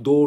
2,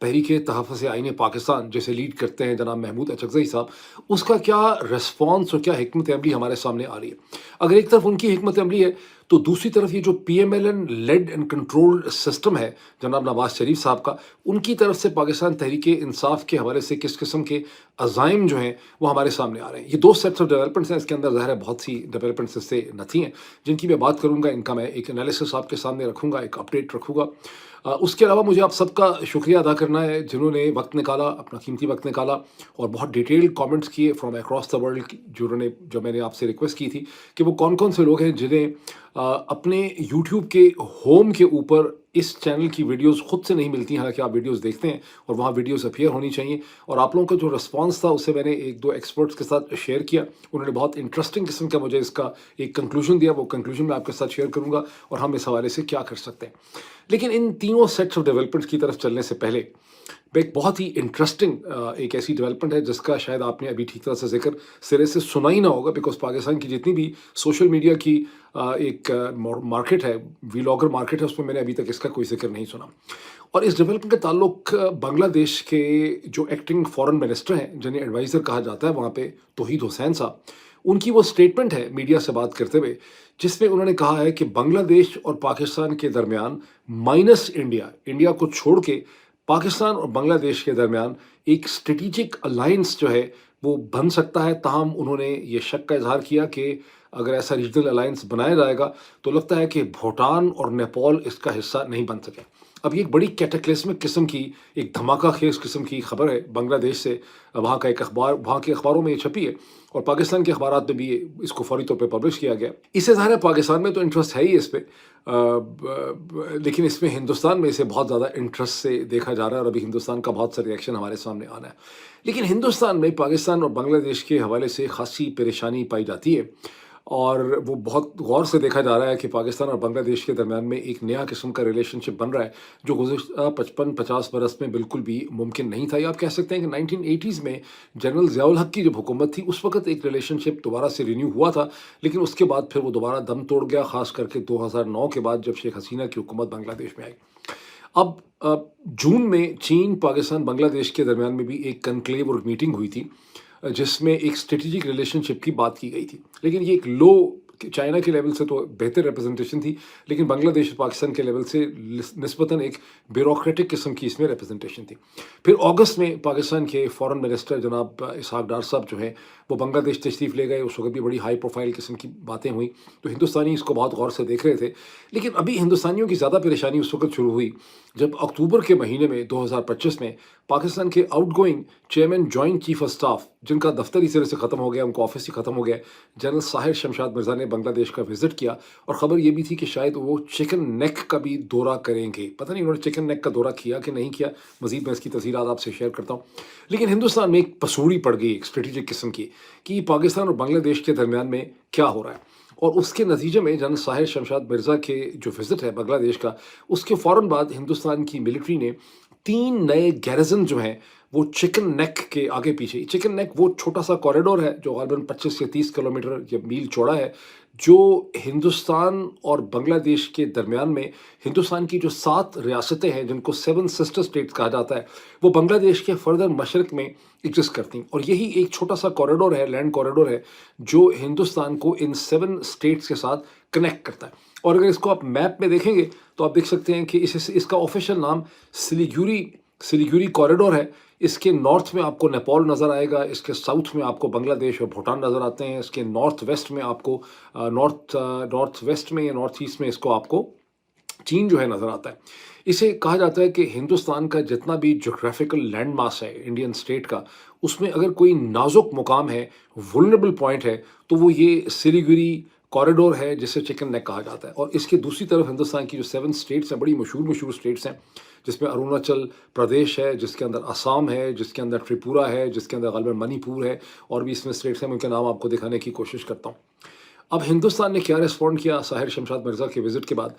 تحریک تحفظ آئین پاکستان جسے لیڈ کرتے ہیں جناب محمود اچکزئی صاحب، اس کا کیا رسپانس اور کیا حکمت عملی ہمارے سامنے آ رہی ہے؟ اگر ایک طرف ان کی حکمت عملی ہے تو دوسری طرف یہ جو P M L N lead and control system ہے جناب نواز شریف صاحب کا، ان کی طرف سے پاکستان تحریک انصاف کے حوالے سے کس قسم کے عزائم جو ہیں وہ ہمارے سامنے آ رہے ہیں۔ یہ دو سیٹس آف ڈیولپمنٹس ہیں، اس کے اندر ظاہر ہے بہت سی ڈیولپمنٹس اس سے نتی ہیں جن کی میں بات کروں گا، ان کا میں ایک انالیسس آپ کے سامنے رکھوں گا، ایک اپڈیٹ رکھوں گا۔ اس کے علاوہ مجھے آپ سب کا شکریہ ادا کرنا ہے جنہوں نے وقت نکالا، اپنا قیمتی وقت نکالا اور بہت ڈیٹیلڈ کامنٹس کیے فرام اکراس دا ورلڈ، جنہوں نے جو میں نے آپ سے ریکویسٹ کی تھی کہ وہ کون کون سے لوگ ہیں جنہیں اپنے یوٹیوب کے ہوم کے اوپر اس چینل کی ویڈیوز خود سے نہیں ملتی، حالانکہ آپ ویڈیوز دیکھتے ہیں اور وہاں ویڈیوز اپیئر ہونی چاہیے۔ اور آپ لوگوں کا جو رسپانس تھا اسے میں نے ایک دو ایکسپرٹس کے ساتھ شیئر کیا، انہوں نے بہت انٹرسٹنگ قسم کا مجھے اس کا ایک کنکلوژن دیا، وہ کنکلوژن میں آپ کے ساتھ شیئر کروں گا اور ہم اس حوالے سے کیا کر سکتے ہیں۔ لیکن ان تینوں سیٹس آف ڈیولپمنٹس کی طرف چلنے سے پہلے ایک بہت ہی انٹرسٹنگ ایک ایسی ڈیولپمنٹ ہے جس کا شاید آپ نے ابھی ٹھیک طرح سے ذکر سرے سے سنا ہی نہ ہوگا، بیکاز پاکستان کی جتنی بھی سوشل میڈیا کی ایک مارکیٹ ہے، ویلاگر مارکیٹ ہے، اس میں نے ابھی تک اس کا کوئی ذکر نہیں سنا۔ اور اس ڈیولپمنٹ کا تعلق بنگلہ دیش کے جو ایکٹنگ فارن منسٹر ہیں جنہیں ایڈوائزر کہا جاتا ہے وہاں پہ، توحید حسین صاحب، ان کی وہ اسٹیٹمنٹ ہے میڈیا سے بات کرتے ہوئے جس میں انہوں نے کہا ہے کہ بنگلہ دیش اور پاکستان کے درمیان مائنس انڈیا، انڈیا کو چھوڑ کے پاکستان اور بنگلہ دیش کے درمیان ایک اسٹریٹجک الائنس جو ہے وہ بن سکتا ہے۔ تاہم انہوں نے یہ شک کا اظہار کیا کہ اگر ایسا ریجنل الائنس بنایا جائے گا تو لگتا ہے کہ بھوٹان اور نیپال اس کا حصہ نہیں بن سکے۔ اب یہ ایک بڑی کیٹاکلسمک قسم کی، ایک دھماکہ خیز قسم کی خبر ہے بنگلہ دیش سے، وہاں کا ایک اخبار، وہاں کے اخباروں میں یہ چھپی ہے اور پاکستان کے اخبارات میں بھی اس کو فوری طور پہ پبلش کیا گیا۔ اس سے ظاہر ہے پاکستان میں تو انٹرسٹ ہے ہی اس پہ، لیکن اس میں ہندوستان میں اسے بہت زیادہ انٹرسٹ سے دیکھا جا رہا ہے اور ابھی ہندوستان کا بہت سا ریئیکشن ہمارے سامنے آنا ہے۔ لیکن ہندوستان میں پاکستان اور بنگلہ دیش کے حوالے سے خاصی پریشانی پائی جاتی ہے اور وہ بہت غور سے دیکھا جا رہا ہے کہ پاکستان اور بنگلہ دیش کے درمیان میں ایک نیا قسم کا ریلیشن شپ بن رہا ہے جو گزشتہ 55-50 برس میں بالکل بھی ممکن نہیں تھا۔ یا آپ کہہ سکتے ہیں کہ 1980s میں جنرل ضیاء الحق کی جب حکومت تھی اس وقت ایک ریلیشن شپ دوبارہ سے رینیو ہوا تھا، لیکن اس کے بعد پھر وہ دوبارہ دم توڑ گیا، خاص کر کے 2009 کے بعد جب شیخ حسینہ کی حکومت بنگلہ دیش میں آئی۔ اب جون میں چین، پاکستان، بنگلہ دیش کے درمیان میں بھی ایک کنکلیو اور میٹنگ ہوئی تھی جس میں ایک اسٹریٹجک ریلیشن شپ کی بات کی گئی تھی، لیکن یہ ایک لو، چائنا کے لیول سے تو بہتر ریپرزنٹیشن تھی لیکن بنگلہ دیش اور پاکستان کے لیول سے نسبتاً ایک بیوروکریٹک قسم کی اس میں ریپرزنٹیشن تھی۔ پھر اگست میں پاکستان کے فارن منسٹر جناب اسحاق ڈار صاحب جو ہیں وہ بنگلہ دیش تشریف لے گئے، اس وقت بھی بڑی ہائی پروفائل قسم کی باتیں ہوئیں تو ہندوستانی اس کو بہت غور سے دیکھ رہے تھے۔ لیکن ابھی ہندوستانیوں کی زیادہ پریشانی اس وقت شروع ہوئی جب اکتوبر کے مہینے میں 2025 میں پاکستان کے out going chairman joint chief of staff, جن کا دفتر ہی سرے سے ختم ہو گیا، ان کا آفس ہی ختم ہو گیا، جنرل ساحر شمشاد مرزا نے بنگلہ دیش کا وزٹ کیا اور خبر یہ بھی تھی کہ شاید وہ چکن نیک کا بھی دورہ کریں گے۔ پتہ نہیں انہوں نے چکن نیک کا دورہ کیا کہ نہیں کیا، مزید میں اس کی تفصیلات آپ سے شیئر کرتا ہوں۔ لیکن ہندوستان میں ایک پسوڑی پڑ گئی ایک اسٹریٹجک قسم کی کہ پاکستان اور بنگلہ دیش کے درمیان میں کیا ہو رہا ہے، اور اس کے نتیجے میں جنرل ساحر شمشاد مرزا کے جو وزٹ ہے بنگلہ دیش کا، اس کے فوراً بعد ہندوستان کی ملٹری نے 3 نئے گیرزن جو ہیں وہ چکن نیک کے آگے پیچھے، چکن نیک وہ چھوٹا سا کوریڈور ہے جو غالباً 25 سے 30 کلومیٹر یا میل چوڑا ہے، جو ہندوستان اور بنگلہ دیش کے درمیان میں ہندوستان کی جو 7 ریاستیں ہیں جن کو 7 سسٹر اسٹیٹس کہا جاتا ہے، وہ بنگلہ دیش کے فردر مشرق میں ایگزسٹ کرتی ہیں، اور یہی ایک چھوٹا سا کوریڈور ہے، لینڈ کوریڈور ہے جو ہندوستان کو ان 7 اسٹیٹس کے ساتھ کنیکٹ کرتا ہے۔ اور اگر اس کو آپ میپ میں دیکھیں گے تو آپ دیکھ سکتے ہیں کہ اس کا آفیشیل نام سلیگوری کوریڈور ہے۔ اس کے نارتھ میں آپ کو نیپال نظر آئے گا، اس کے ساؤتھ میں آپ کو بنگلہ دیش اور بھوٹان نظر آتے ہیں، اس کے نارتھ ویسٹ میں آپ کو نارتھ ویسٹ میں یا نارتھ ایسٹ میں اس کو آپ کو چین جو ہے نظر آتا ہے۔ اسے کہا جاتا ہے کہ ہندوستان کا جتنا بھی جغرافیکل لینڈ ماس ہے انڈین اسٹیٹ کا، اس میں اگر کوئی نازک مقام ہے، ولنریبل پوائنٹ ہے، تو وہ یہ سلیگوری کوریڈور ہے جسے چکن نیک کہا جاتا ہے۔ اور اس کے دوسری طرف ہندوستان کی جو 7 اسٹیٹس ہیں، بڑی مشہور اسٹیٹس ہیں، جس میں اروناچل پردیش ہے، جس کے اندر آسام ہے، جس کے اندر تریپورہ ہے، جس کے اندر غالباً منی پور ہے، اور بھی اس میں اسٹیٹس ہیں، میں ان کے نام آپ کو دکھانے کی کوشش کرتا ہوں۔ اب ہندوستان نے کیا ریسپونڈ کیا ساحر شمشاد مرزا کے وزٹ کے بعد؟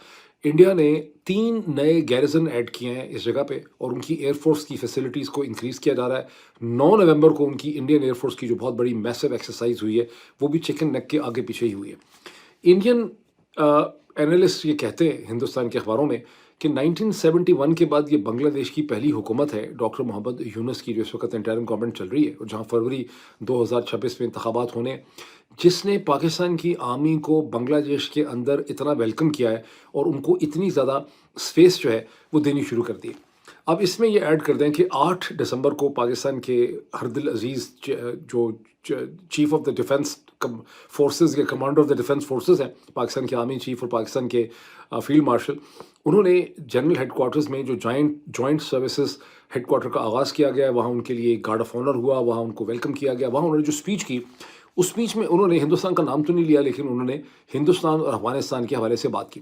انڈیا نے 3 نئے گیرزن ایڈ کیے ہیں اس جگہ پہ، اور ان کی ایئر فورس کی فیسلٹیز کو انکریز کیا جا رہا ہے۔ 9 نومبر کو ان کی انڈین ایئر فورس کی جو بہت بڑی میسو ایکسرسائز ہوئی ہے وہ بھی چکن نیک کے آگے پیچھے ہی ہوئی ہے۔ انڈین اینالسٹ یہ کہتے ہیں ہندوستان کے اخباروں میں کہ 1971 کے بعد یہ بنگلہ دیش کی پہلی حکومت ہے ڈاکٹر محمد یونس کی، جو اس وقت انٹرم گورنمنٹ چل رہی ہے، اور جہاں فروری 2026 میں انتخابات ہونے ہیں، جس نے پاکستان کی آرمی کو بنگلہ دیش کے اندر اتنا ویلکم کیا ہے اور ان کو اتنی زیادہ اسپیس جو ہے وہ دینی شروع کر دی۔ اب اس میں یہ ایڈ کر دیں کہ 8 دسمبر کو پاکستان کے ہردل عزیز جو chief of the defence forces یا commander of the defence forces ہیں، پاکستان کے آرمی چیف اور پاکستان کے فیلڈ مارشل، انہوں نے جنرل ہیڈ کوارٹرز میں جو جوائنٹ سروسز ہیڈ کوارٹر کا آغاز کیا گیا ہے، وہاں ان کے لیے گارڈ آف آنر ہوا، وہاں ان کو ویلکم کیا گیا، وہاں انہوں نے جو اسپیچ کی، اس اسپیچ میں انہوں نے ہندوستان کا نام تو نہیں لیا، لیکن انہوں نے ہندوستان اور افغانستان کے حوالے سے بات کی۔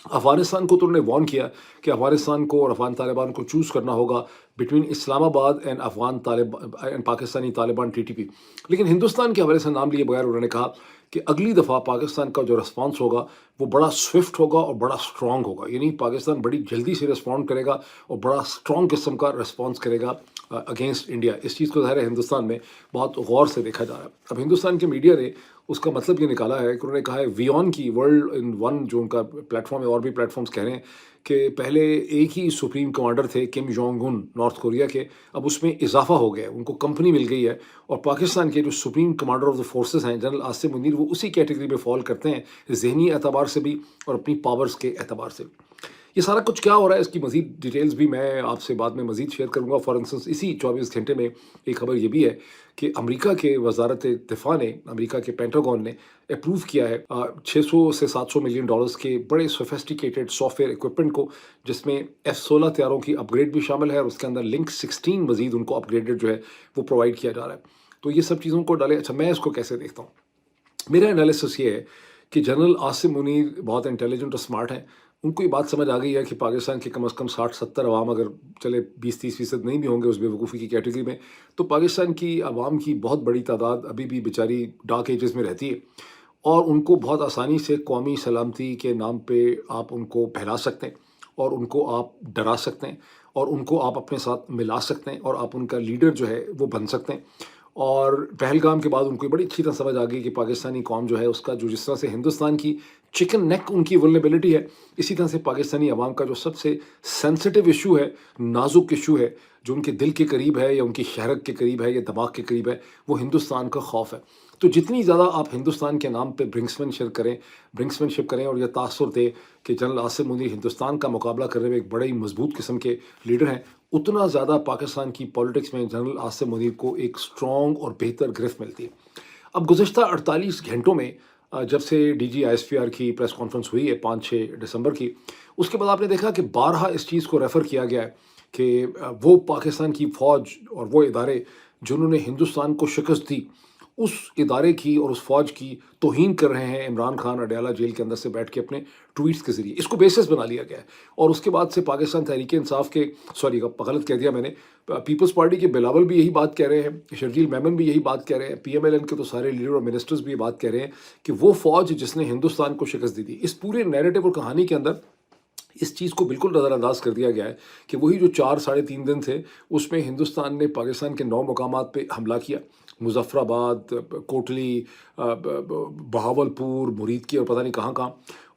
افغانستان کو تو انہوں نے وارن کیا کہ افغانستان کو اور افغان طالبان کو چوز کرنا ہوگا بٹوین اسلام آباد اینڈ پاکستانی طالبان TTP، لیکن ہندوستان کے حوالے سے نام لیے بغیر انہوں نے کہا کہ اگلی دفعہ پاکستان کا جو رسپانس ہوگا وہ بڑا سوئفٹ ہوگا اور بڑا اسٹرانگ ہوگا، یعنی پاکستان بڑی جلدی سے رسپونڈ کرے گا اور بڑا اسٹرانگ قسم کا رسپانس کرے گا اگینسٹ انڈیا۔ اس چیز کو ظاہر ہے ہندوستان میں بہت غور سے دیکھا جا رہا ہے۔ اب ہندوستان کے میڈیا نے اس کا مطلب یہ نکالا ہے کہ انہوں نے کہا ہے ویون کی ورلڈ ان ون جو ان کا پلیٹ فارم ہے، اور بھی پلیٹ فارمز کہہ رہے ہیں کہ پہلے ایک ہی سپریم کمانڈر تھے Kim Jong Un north Korea کے، اب اس میں اضافہ ہو گیا ہے، ان کو کمپنی مل گئی ہے، اور پاکستان کے جو supreme commander of the forces ہیں جنرل عاصم منیر، وہ اسی کیٹیگری میں فال کرتے ہیں، ذہنی اعتبار سے بھی اور اپنی پاورز کے اعتبار سے بھی۔ یہ سارا کچھ کیا ہو رہا ہے، اس کی مزید ڈیٹیلز بھی میں آپ سے بعد میں مزید شیئر کروں گا۔ فار انسٹنس اسی 24 گھنٹے میں ایک خبر یہ بھی ہے کہ امریکہ کے وزارت دفاع نے، امریکہ کے پینٹاگون نے اپروو کیا ہے 600 سے 700 ملین ڈالرز کے بڑے سوفیسٹیکیٹڈ سافٹ ویئر اکوپمنٹ کو، جس میں F-16 طیاروں کی اپ گریڈ بھی شامل ہے، اور اس کے اندر لنک 16 مزید ان کو اپ گریڈڈ جو ہے وہ پرووائڈ کیا جا رہا ہے۔ تو یہ سب چیزوں کو ڈالے۔ اچھا، میں اس کو کیسے دیکھتا ہوں؟ میرا انالیسس یہ ہے کہ جنرل عاصم منیر بہت انٹیلیجنٹ اور اسمارٹ ہیں، ان کو یہ بات سمجھ آ گئی ہے کہ پاکستان کے کم از کم 60-70 عوام، اگر چلے 20-30% نہیں بھی ہوں گے اس بے وقوفی کی کیٹیگری میں، تو پاکستان کی عوام کی بہت بڑی تعداد ابھی بھی بیچاری ڈارک ایجز میں رہتی ہے، اور ان کو بہت آسانی سے قومی سلامتی کے نام پہ آپ ان کو بہلا سکتے ہیں، اور ان کو آپ ڈرا سکتے ہیں، اور ان کو آپ اپنے ساتھ ملا سکتے ہیں، اور آپ ان کا لیڈر جو ہے وہ بن سکتے ہیں۔ اور پہلگام کے بعد ان کو بڑی اچھی طرح سمجھ آ گئی کہ پاکستانی قوم جو ہے اس کا جو جس طرح سے ہندوستان کی چکن نیک ان کی ولنیبلٹی ہے، اسی طرح سے پاکستانی عوام کا جو سب سے سینسٹیو ایشو ہے، نازک ایشو ہے، جو ان کے دل کے قریب ہے یا ان کی شہرت کے قریب ہے یا دماغ کے قریب ہے، وہ ہندوستان کا خوف ہے۔ تو جتنی زیادہ آپ ہندوستان کے نام پہ برنکسمین شپ کریں اور یہ تاثر دے کہ جنرل عاصم منیر ہندوستان کا مقابلہ کرنے میں ایک بڑے ہی مضبوط قسم کے لیڈر ہیں، اتنا زیادہ پاکستان کی پالیٹکس میں جنرل عاصم منیر کو ایک اسٹرانگ اور بہتر گرفت ملتی ہے۔ اب گزشتہ 48 گھنٹوں میں جب سے DG ISPR کی پریس کانفرنس ہوئی ہے 5-6 دسمبر کی، اس کے بعد آپ نے دیکھا کہ بارہا اس چیز کو ریفر کیا گیا ہے کہ وہ پاکستان کی فوج اور وہ ادارے جنہوں نے ہندوستان کو شکست دی، اس ادارے کی اور اس فوج کی توہین کر رہے ہیں عمران خان اڈیالہ جیل کے اندر سے بیٹھ کے اپنے ٹویٹس کے ذریعے۔ اس کو بیسس بنا لیا گیا ہے، اور اس کے بعد سے پاکستان تحریک انصاف کے غلط کہہ دیا میں نے، پیپلز پارٹی کے بلاول بھی یہی بات کہہ رہے ہیں، شرجیل میمن بھی یہی بات کہہ رہے ہیں، PMLN کے تو سارے لیڈر اور منسٹرز بھی یہ بات کہہ رہے ہیں کہ وہ فوج جس نے ہندوستان کو شکست دی تھی۔ اس پورے نیریٹو اور کہانی کے اندر اس چیز کو بالکل نظر انداز کر دیا گیا ہے کہ وہی جو 4-3.5 دن تھے، اس میں ہندوستان نے پاکستان کے 9 مقامات پہ حملہ کیا، مظفر آباد، کوٹلی، بہاولپور، مرید کی، اور پتہ نہیں کہاں کہاں،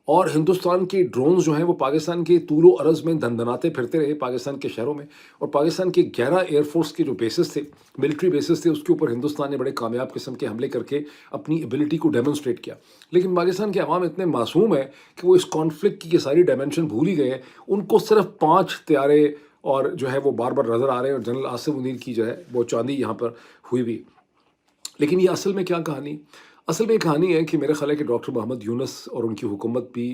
اور ہندوستان کے ڈرونز جو ہیں وہ پاکستان کے طول و عرض میں دندناتے پھرتے رہے پاکستان کے شہروں میں، اور پاکستان کے 11 ایئر فورس کے جو بیسز تھے، ملٹری بیسز تھے، اس کے اوپر ہندوستان نے بڑے کامیاب قسم کے حملے کر کے اپنی ایبلٹی کو ڈیمونسٹریٹ کیا۔ لیکن پاکستان کے عوام اتنے معصوم ہیں کہ وہ اس کانفلکٹ کی یہ ساری ڈائمنشن بھول ہی گئے ہیں، ان کو صرف 5 طیارے اور جو ہے وہ بار بار نظر آ رہے ہیں، اور جنرل عاصم منیر کی جو ہے وہ چاندی یہاں پر ہوئی بھی۔ لیکن یہ اصل میں کیا کہانی؟ اصل میں یہ کہانی ہے کہ میرا خیال ہے کہ ڈاکٹر محمد یونس اور ان کی حکومت بھی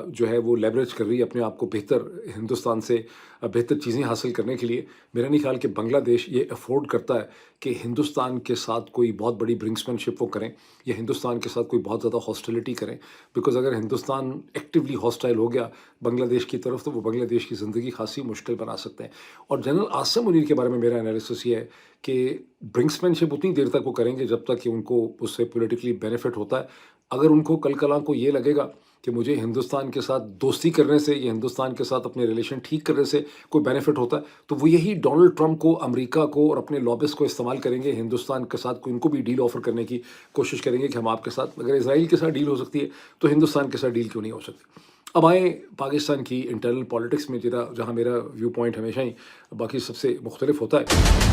جو ہے وہ لیوریج کر رہی ہے اپنے آپ کو بہتر ہندوستان سے بہتر چیزیں حاصل کرنے کے لیے۔ میرا نہیں خیال کہ بنگلہ دیش یہ افورڈ کرتا ہے کہ ہندوستان کے ساتھ کوئی بہت بڑی برنکسمین شپ وہ کریں، یا ہندوستان کے ساتھ کوئی بہت زیادہ ہاسٹیلٹی کریں، بیکاز اگر ہندوستان ایکٹیولی ہاسٹائل ہو گیا بنگلہ دیش کی طرف تو وہ بنگلہ دیش کی زندگی خاصی مشکل بنا سکتے ہیں۔ اور جنرل عاصم منیر کے بارے میں میرا انالیسس یہ ہے کہ برنکسمین شپ اتنی دیر تک وہ کریں گے جب تک کہ ان کو اس سے پولیٹیکلی بینیفٹ ہوتا ہے۔ اگر ان کو کل کلاں کو یہ لگے گا کہ مجھے ہندوستان کے ساتھ دوستی کرنے سے یا ہندوستان کے ساتھ اپنے ریلیشن ٹھیک کرنے سے کوئی بینیفٹ ہوتا ہے تو وہ یہی ڈونلڈ ٹرمپ کو، امریکہ کو اور اپنے لابس کو استعمال کریں گے ہندوستان کے ساتھ، ان کو بھی ڈیل آفر کرنے کی کوشش کریں گے کہ ہم آپ کے ساتھ، اگر اسرائیل کے ساتھ ڈیل ہو سکتی ہے تو ہندوستان کے ساتھ ڈیل کیوں نہیں ہو سکتی۔ اب آئیں پاکستان کی انٹرنل پالیٹکس میں، جہاں میرا ویو پوائنٹ ہمیشہ ہی باقی سب سے مختلف ہوتا ہے۔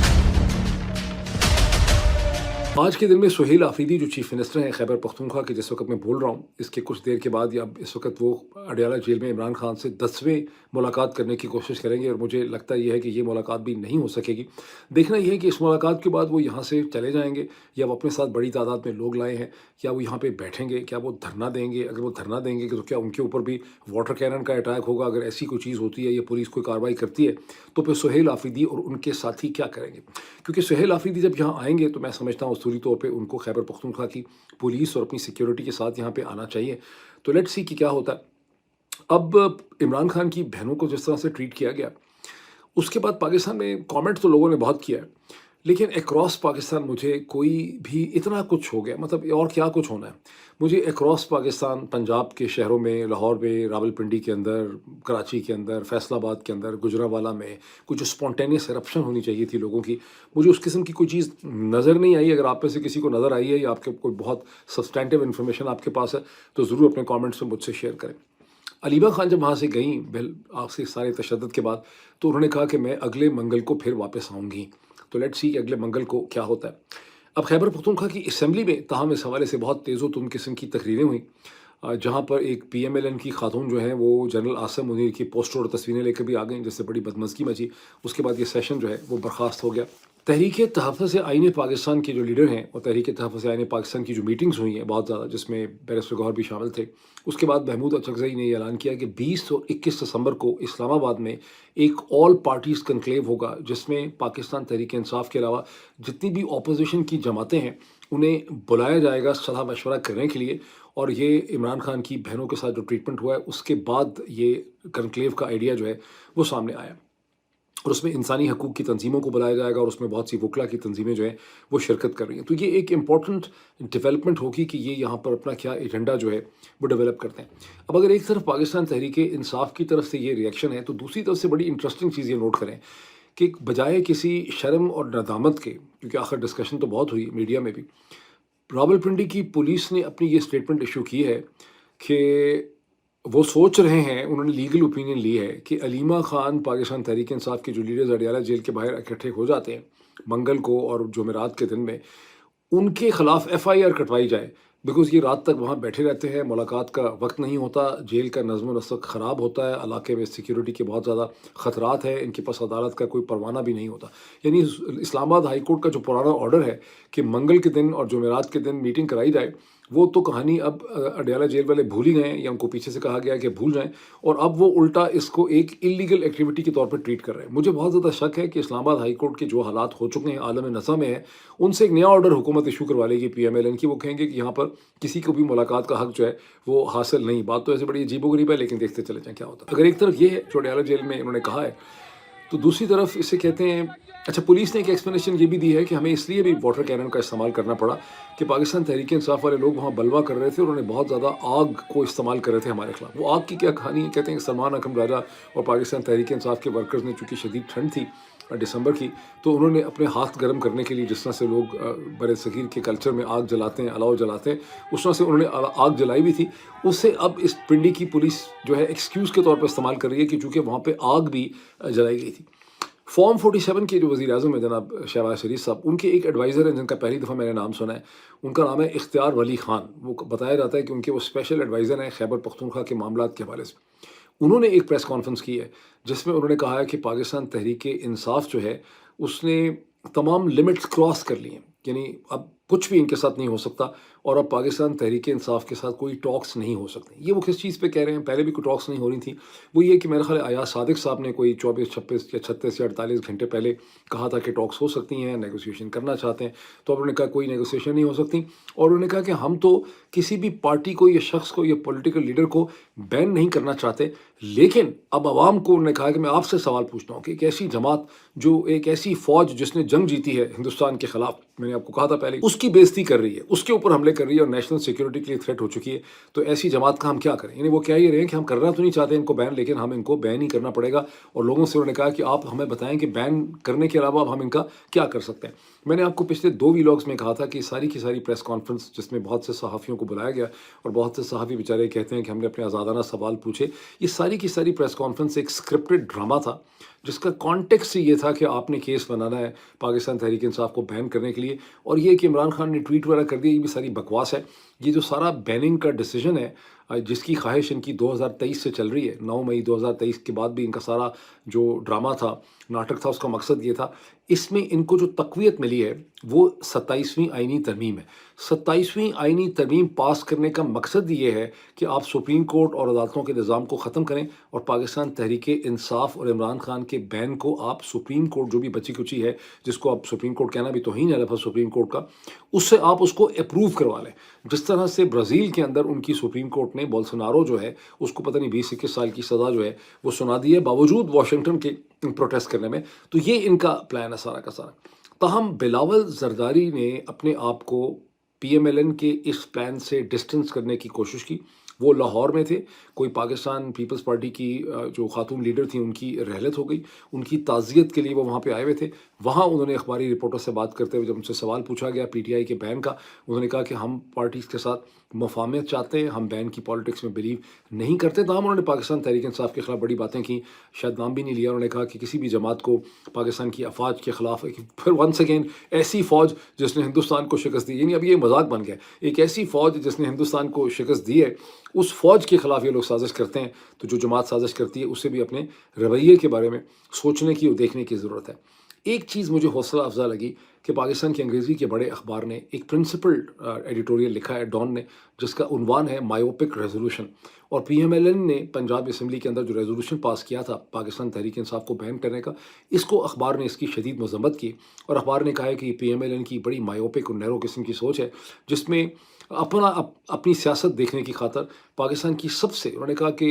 آج کے دن میں سہیل آفریدی جو چیف منسٹر ہیں خیبر پختونخوا کے، جس وقت میں بول رہا ہوں اس کے کچھ دیر کے بعد یا اس وقت وہ اڈیالہ جیل میں عمران خان سے 10ویں ملاقات کرنے کی کوشش کریں گے، اور مجھے لگتا یہ ہے کہ یہ ملاقات بھی نہیں ہو سکے گی۔ دیکھنا یہ ہے کہ اس ملاقات کے بعد وہ یہاں سے چلے جائیں گے یا وہ اپنے ساتھ بڑی تعداد میں لوگ لائے ہیں، کیا وہ یہاں پہ بیٹھیں گے، کیا وہ دھرنا دیں گے۔ اگر وہ دھرنا دیں گے تو کیا ان کے اوپر بھی واٹر کینن کا اٹیک ہوگا؟ اگر ایسی کوئی چیز ہوتی ہے یا پولیس کوئی کارروائی کرتی ہے تو پھر سہیل آفریدی اور ان کے ساتھی کیا کریں گے؟ کیونکہ سہیل آفریدی جب یہاں آئیں گے تو میں سمجھتا ہوں اصولی طور پہ ان کو خیبر پختونخوا کی پولیس اور اپنی سیکیورٹی کے ساتھ یہاں پہ آنا چاہیے۔ تو لیٹس سی کہ کیا ہوتا ہے۔ اب عمران خان کی بہنوں کو جس طرح سے ٹریٹ کیا گیا، اس کے بعد پاکستان میں کامنٹ تو لوگوں نے بہت کیا ہے، لیکن اکراس پاکستان مجھے کوئی بھی اتنا کچھ ہو گیا، مطلب اور کیا کچھ ہونا ہے۔ مجھے اکراس پاکستان، پنجاب کے شہروں میں، لاہور میں، راولپنڈی کے اندر، کراچی کے اندر، فیصل آباد کے اندر، گجرانوالہ میں کچھ جو اسپونٹینیس ایرپشن ہونی چاہیے تھی لوگوں کی، مجھے اس قسم کی کوئی چیز نظر نہیں آئی۔ اگر آپ میں سے کسی کو نظر آئی ہے یا آپ کے کوئی بہت سبسٹینٹیو انفارمیشن آپ کے پاس ہے تو ضرور اپنے کامنٹس میں مجھ سے شیئر کریں۔ علیمہ خان جب وہاں سے گئیں آپ سے سارے تشدد کے بعد، تو انہوں نے کہا کہ میں اگلے منگل کو پھر واپس آؤں گی۔ تو لیٹس سی کہ اگلے منگل کو کیا ہوتا ہے۔ اب خیبر پختونخوا کی اسمبلی میں تاہم اس حوالے سے بہت تیز و تند قسم کی تقریریں ہوئیں، جہاں پر ایک پی ایم ایل این کی خاتون جو ہیں وہ جنرل عاصم منیر کی پوسٹر اور تصویریں لے کر بھی آ گئیں، جس سے بڑی بدمزگی مچی۔ اس کے بعد یہ سیشن جو ہے وہ برخاست ہو گیا۔ تحریک تحفظ آئین پاکستان کے جو لیڈر ہیں اور تحریک تحفظ آئین پاکستان کی جو میٹنگز ہوئی ہیں بہت زیادہ، جس میں بیرسٹر گوہر بھی شامل تھے، اس کے بعد محمود اچکزئی نے یہ اعلان کیا کہ 20 اور 21 دسمبر کو اسلام آباد میں ایک آل پارٹیز کنکلیو ہوگا، جس میں پاکستان تحریک انصاف کے علاوہ جتنی بھی اپوزیشن کی جماعتیں ہیں انہیں بلایا جائے گا صلاح مشورہ کرنے کے لیے۔ اور یہ عمران خان کی بہنوں کے ساتھ جو ٹریٹمنٹ ہوا ہے اس کے بعد یہ کنکلیو کا آئیڈیا جو ہے وہ سامنے آیا، اور اس میں انسانی حقوق کی تنظیموں کو بلایا جائے گا، اور اس میں بہت سی وکلا کی تنظیمیں جو ہیں وہ شرکت کر رہی ہیں۔ تو یہ ایک امپورٹنٹ ڈیولپمنٹ ہوگی کہ یہ یہاں پر اپنا کیا ایجنڈا جو ہے وہ ڈیولپ کرتے ہیں۔ اب اگر ایک طرف پاکستان تحریک انصاف کی طرف سے یہ ریئیکشن ہے، تو دوسری طرف سے بڑی انٹرسٹنگ چیز یہ نوٹ کریں کہ بجائے کسی شرم اور ندامت کے، کیونکہ آخر ڈسکشن تو بہت ہوئی میڈیا میں بھی، راولپنڈی کی پولیس نے اپنی یہ اسٹیٹمنٹ ایشو کی ہے کہ وہ سوچ رہے ہیں، انہوں نے لیگل اوپینین لی ہے کہ علیمہ خان پاکستان تحریک انصاف کے جو لیڈرز اڈیالہ جیل کے باہر اکٹھے ہو جاتے ہیں منگل کو اور جمعرات کے دن میں، ان کے خلاف ایف آئی آر کٹوائی جائے، بیکاز یہ رات تک وہاں بیٹھے رہتے ہیں، ملاقات کا وقت نہیں ہوتا، جیل کا نظم و نسق خراب ہوتا ہے، علاقے میں سیکیورٹی کے بہت زیادہ خطرات ہیں، ان کے پاس عدالت کا کوئی پروانہ بھی نہیں ہوتا۔ یعنی اسلام آباد ہائی کورٹ کا جو پرانا آرڈر ہے کہ منگل کے دن اور جمعرات کے دن میٹنگ کرائی جائے، وہ تو کہانی اب اڈیالہ جیل والے بھول ہی گئے ہیں، یا ان کو پیچھے سے کہا گیا کہ بھول جائیں، اور اب وہ الٹا اس کو ایک انلیگل ایکٹیویٹی کے طور پر ٹریٹ کر رہے ہیں۔ مجھے بہت زیادہ شک ہے کہ اسلام آباد ہائی کورٹ کے جو حالات ہو چکے ہیں عالم نسا میں ہیں، ان سے ایک نیا آرڈر حکومت ایشو کروا لے گی پی ایم ایل این کی، وہ کہیں گے کہ یہاں پر کسی کو بھی ملاقات کا حق جو ہے وہ حاصل نہیں۔ بات تو ایسے بڑی عجیب و غریب ہے، لیکن دیکھتے چلے جائیں کیا ہوتا ہے۔ اگر ایک طرف یہ ہے جو اڈیالہ جیل میں انہوں نے کہا ہے، تو دوسری طرف اسے کہتے ہیں، اچھا پولیس نے ایک ایکسپلینیشن یہ بھی دی ہے کہ ہمیں اس لیے بھی واٹر کینن کا استعمال کرنا پڑا کہ پاکستان تحریک انصاف والے لوگ وہاں بلوا کر رہے تھے، اور انہوں نے بہت زیادہ آگ کو استعمال کر رہے تھے ہمارے خلاف۔ وہ آگ کی کیا کہانی ہے؟ کہتے ہیں کہ سلمان اکرم راجہ اور پاکستان تحریک انصاف کے ورکرز نے، چونکہ شدید ٹھنڈ تھی دسمبر کی، تو انہوں نے اپنے ہاتھ گرم کرنے کے لیے، جس طرح سے لوگ بر صغیر کے کلچر میں آگ جلاتے ہیں، الاؤ جلاتے ہیں، اس طرح سے انہوں نے آگ جلائی بھی تھی۔ اس سے اب اس پنڈی کی پولیس جو ہے ایکسکیوز کے طور پر استعمال کر رہی ہے کہ چونکہ وہاں پہ آگ بھی جلائی گئی تھی۔ فارم 47 کے جو وزیر اعظم ہیں جناب شہباز شریف صاحب، ان کے ایک ایڈوائزر ہیں جن کا پہلی دفعہ میں نے نام سنا ہے، ان کا نام ہے اختیار ولی خان۔ وہ بتایا جاتا ہے کہ ان کے وہ اسپیشل ایڈوائزر ہیں خیبر پختونخوا کے معاملات کے حوالے سے۔ انہوں نے ایک پریس کانفرنس کی ہے جس میں انہوں نے کہا ہے کہ پاکستان تحریک انصاف جو ہے اس نے تمام لمٹس کراس کر لی ہیں، یعنی اب کچھ بھی ان کے ساتھ نہیں ہو سکتا، اور اب پاکستان تحریک انصاف کے ساتھ کوئی ٹاکس نہیں ہو سکتے۔ یہ وہ کس چیز پہ کہہ رہے ہیں؟ پہلے بھی کوئی ٹاکس نہیں ہو رہی تھی، وہ یہ کہ میرا خیال ہے ایاز صادق صاحب نے کوئی 24 26 یا 36 یا 48 گھنٹے پہلے کہا تھا کہ ٹاکس ہو سکتی ہیں، نیگوسیشن کرنا چاہتے ہیں، تو اب انہوں نے کہا کوئی نیگوسیشن نہیں ہو سکتی، اور انہوں نے کہا کہ ہم تو کسی بھی پارٹی کو یا شخص کو یا پولیٹیکل لیڈر کو بین نہیں کرنا چاہتے، لیکن اب عوام کو انہوں نے کہا کہ میں آپ سے سوال پوچھتا ہوں کہ ایک ایسی جماعت جو ایک ایسی فوج جس نے جنگ جیتی ہے ہندوستان کے خلاف، میں نے آپ کو کہا تھا پہلے، اس کی بےزتی کر رہی ہے، اس کے اوپر حملے کر رہی ہے اور نیشنل سیکورٹی کے لیے تھریٹ ہو چکی ہے، تو ایسی جماعت کا ہم کیا کریں؟ یعنی وہ کہہ ہی رہے ہیں کہ ہم کرنا تو نہیں چاہتے ان کو بین، لیکن ہم ان کو بین ہی کرنا پڑے گا، اور لوگوں سے انہوں نے کہا کہ آپ ہمیں بتائیں کہ بین کرنے کے علاوہ اب ہم ان کا کیا کر سکتے ہیں۔ میں نے آپ کو پچھلے 2 ویلاگس میں کہا تھا کہ ساری کی ساری پریس کانفرنس جس میں بہت سے صحافیوں کو بلایا گیا اور بہت سے صحافی بیچارے کہتے ہیں کہ ہم نے اپنے آزادانہ سوال پوچھے، یہ ساری کی ساری پریس کانفرنس ایک اسکرپٹڈ ڈرامہ تھا، جس کا کانٹیکسٹ یہ تھا کہ آپ نے کیس بنانا ہے پاکستان تحریک انصاف کو بین کرنے کے لیے، اور یہ کہ عمران خان نے ٹویٹ وغیرہ کر دیا، یہ بھی ساری بکواس ہے۔ یہ جو سارا بیننگ کا ڈیسیجن ہے، جس کی خواہش ان کی 2023 سے چل رہی ہے، 9 مئی 2023 کے بعد بھی ان کا سارا جو ڈرامہ تھا، ناٹک تھا، اس کا مقصد یہ تھا، اس میں ان کو جو تقویت ملی ہے وہ 27ویں آئینی ترمیم ہے۔ 27ویں آئینی ترمیم پاس کرنے کا مقصد یہ ہے کہ آپ سپریم کورٹ اور عدالتوں کے نظام کو ختم کریں اور پاکستان تحریک انصاف اور عمران خان کے بین کو آپ سپریم کورٹ جو بھی بچی کچی ہے، جس کو آپ سپریم کورٹ کہنا بھی توہین ہے لفظ سپریم کورٹ کا، اس سے آپ اس کو اپروو کروا لیں۔ جس طرح سے برازیل کے اندر ان کی سپریم کورٹ نے بولسونارو جو ہے اس کو پتہ نہیں 20-21 سال کی سزا جو ہے وہ سنا دی ہے، باوجود واشنگٹن کے پروٹیسٹ کرنے میں۔ تو یہ ان کا پلان ہے سارا کا سارا۔ تاہم بلاول زرداری نے اپنے آپ کو پی ایم ایل این کے اس پلان سے ڈسٹنس کرنے کی کوشش کی۔ وہ لاہور میں تھے، کوئی پاکستان پیپلز پارٹی کی جو خاتون لیڈر تھیں ان کی رحلت ہو گئی، ان کی تعزیت کے لیے وہ وہاں پہ آئے ہوئے تھے۔ وہاں انہوں نے اخباری رپورٹر سے بات کرتے ہوئے جب ان سے سوال پوچھا گیا پی ٹی آئی کے بین کا، انہوں نے کہا کہ ہم پارٹیز کے ساتھ مفاہمت چاہتے ہیں، ہم بین کی پالیٹکس میں بلیو نہیں کرتے۔ تاہم انہوں نے پاکستان تحریک انصاف کے خلاف بڑی باتیں کی، شاید نام بھی نہیں لیا۔ انہوں نے کہا کہ کسی بھی جماعت کو پاکستان کی افواج کے خلاف، پھر ونس اگین ایسی فوج جس نے ہندوستان کو شکست دی، یعنی اب یہ مذاق بن گیا، ایک ایسی فوج جس نے ہندوستان کو شکست دی ہے، اس فوج کے خلاف یہ لوگ سازش کرتے ہیں۔ تو جو جماعت سازش کرتی ہے اسے بھی اپنے رویے کے بارے میں سوچنے کی اور دیکھنے کی ضرورت ہے۔ ایک چیز مجھے حوصلہ افزا لگی کہ پاکستان کے انگریزی کے بڑے اخبار نے ایک پرنسپلڈ ایڈیٹوریل لکھا ہے ڈان نے، جس کا عنوان ہے مائیوپک ریزولوشن، اور پی ایم ایل این نے پنجاب اسمبلی کے اندر جو ریزولوشن پاس کیا تھا پاکستان تحریک انصاف کو بین کرنے کا، اس کو اخبار نے اس کی شدید مذمت کی، اور اخبار نے کہا ہے کہ پی ایم ایل این کی بڑی مائیوپک اور نیرو قسم کی سوچ ہے، جس میں اپنی سیاست دیکھنے کی خاطر پاکستان کی سب سے، انہوں نے کہا کہ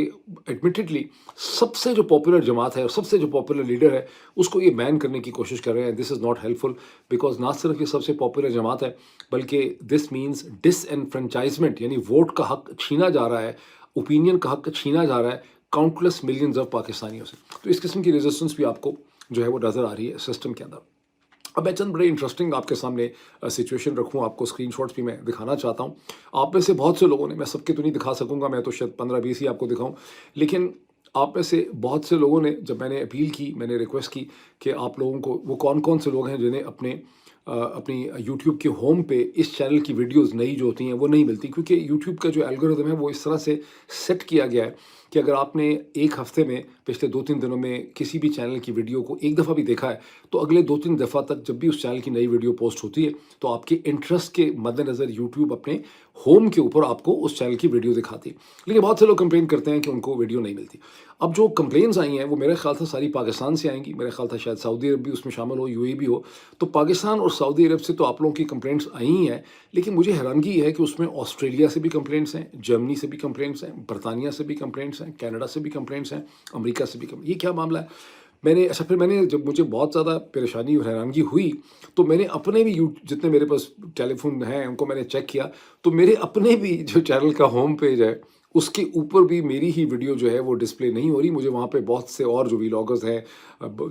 ایڈمیٹڈلی سب سے جو پاپولر جماعت ہے اور سب سے جو پاپولر لیڈر ہے اس کو یہ بین کرنے کی کوشش کر رہے ہیں۔ This is not helpful, because نہ صرف یہ سب سے پاپولر جماعت ہے بلکہ دس مینس ڈس انفرنچائزمنٹ، یعنی ووٹ کا حق چھینا جا رہا ہے، اوپینین کا حق چھینا جا رہا ہے کاؤنٹلیس ملینز آف پاکستانیوں سے۔ تو اس قسم کی ریزسٹنس بھی آپ کو جو ہے وہ نظر آ رہی ہے سسٹم کے اندر۔ اب میں چند بڑے انٹرسٹنگ آپ کے سامنے سچویشن رکھوں، آپ کو اسکرین شاٹس بھی میں دکھانا چاہتا ہوں۔ آپ میں سے بہت سے لوگوں نے، میں سب کے تو نہیں دکھا سکوں گا، میں تو شاید 15-20 ہی آپ کو دکھاؤں، لیکن آپ میں سے بہت سے لوگوں نے، جب میں نے اپیل کی، میں نے ریکویسٹ کی کہ آپ لوگوں کو، وہ کون کون سے لوگ ہیں جنہیں اپنی یوٹیوب کے ہوم پہ اس چینل کی ویڈیوز نئی جو ہوتی ہیں وہ نہیں ملتی، کیونکہ یوٹیوب کا جو الگورتھم ہے وہ اس طرح سے سیٹ کیا گیا ہے کہ اگر آپ نے ایک ہفتے میں پچھلے 2-3 دنوں میں کسی بھی چینل کی ویڈیو کو ایک دفعہ بھی دیکھا ہے تو اگلے 2-3 دفعہ تک جب بھی اس چینل کی نئی ویڈیو پوسٹ ہوتی ہے تو آپ کے انٹرسٹ کے مد نظر یوٹیوب اپنے ہوم کے اوپر آپ کو اس چینل کی ویڈیو دکھاتی ہے، لیکن بہت سے لوگ کمپلین کرتے ہیں کہ ان کو ویڈیو نہیں ملتی۔ اب جو کمپلینز آئی ہیں وہ میرے خیال تھا ساری پاکستان سے آئیں گی، میرے خیال تھا شاید سعودی عرب بھی اس میں شامل ہو، یو اے بھی ہو، تو پاکستان اور سعودی عرب سے تو آپ لوگوں کی کمپلینٹس آئی ہی ہیں، لیکن مجھے حیرانگی یہ ہے کہ اس میں آسٹریلیا سے بھی کمپلینٹس ہیں، جرمنی سے بھی کمپلینٹس ہیں، برطانیہ سے بھی کمپلینٹس ہیں، کینیڈا سے بھی کمپلینٹس ہیں، امریکہ سے بھی یہ کیا معاملہ ہے؟ پھر میں نے جب مجھے بہت زیادہ پریشانی اور حیرانگی ہوئی تو میں نے اپنے بھی جتنے میرے پاس ٹیلی فون ہیں ان کو میں نے چیک کیا، تو میرے اپنے بھی جو چینل کا ہوم پیج ہے اس کے اوپر بھی میری ہی ویڈیو جو ہے وہ ڈسپلے نہیں ہو رہی۔ مجھے وہاں پہ بہت سے اور جو ویلاگرز ہیں،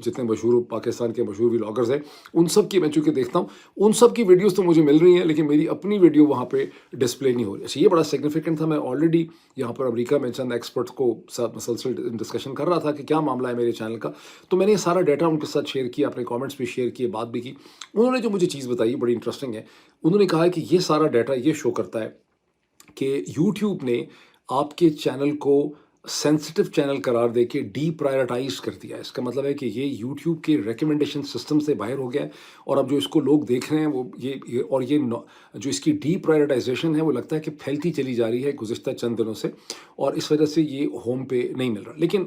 جتنے مشہور پاکستان کے مشہور ویلاگرز ہیں، ان سب کی میں چونکہ دیکھتا ہوں، ان سب کی ویڈیوز تو مجھے مل رہی ہیں لیکن میری اپنی ویڈیو وہاں پہ ڈسپلے نہیں ہو رہی۔ اچھا، یہ بڑا سگنیفیکنٹ تھا۔ میں آلریڈی یہاں پر امریکہ میں چند ایکسپرٹس کو ساتھ مسلسل ڈسکشن کر رہا تھا کہ کیا معاملہ ہے میرے چینل کا، تو میں نے یہ سارا ڈیٹا ان کے ساتھ شیئر کیا، اپنے کامنٹس بھی شیئر کیے، بات بھی کی۔ انہوں نے جو مجھے چیز بتائی بڑی انٹرسٹنگ ہے، انہوں نے کہا کہ یہ سارا ڈیٹا یہ شو کرتا ہے کہ یوٹیوب نے آپ کے چینل کو سینسٹیو چینل قرار دے کے ڈی پرائرٹائز کر دیا ہے۔ اس کا مطلب ہے کہ یہ یوٹیوب کے ریکمنڈیشن سسٹم سے باہر ہو گیا ہے، اور اب جو اس کو لوگ دیکھ رہے ہیں وہ یہ جو اس کی ڈی پرائرٹائزیشن ہے وہ لگتا ہے کہ پھیلتی چلی جا رہی ہے گزشتہ چند دنوں سے، اور اس وجہ سے یہ ہوم پہ نہیں مل رہا۔ لیکن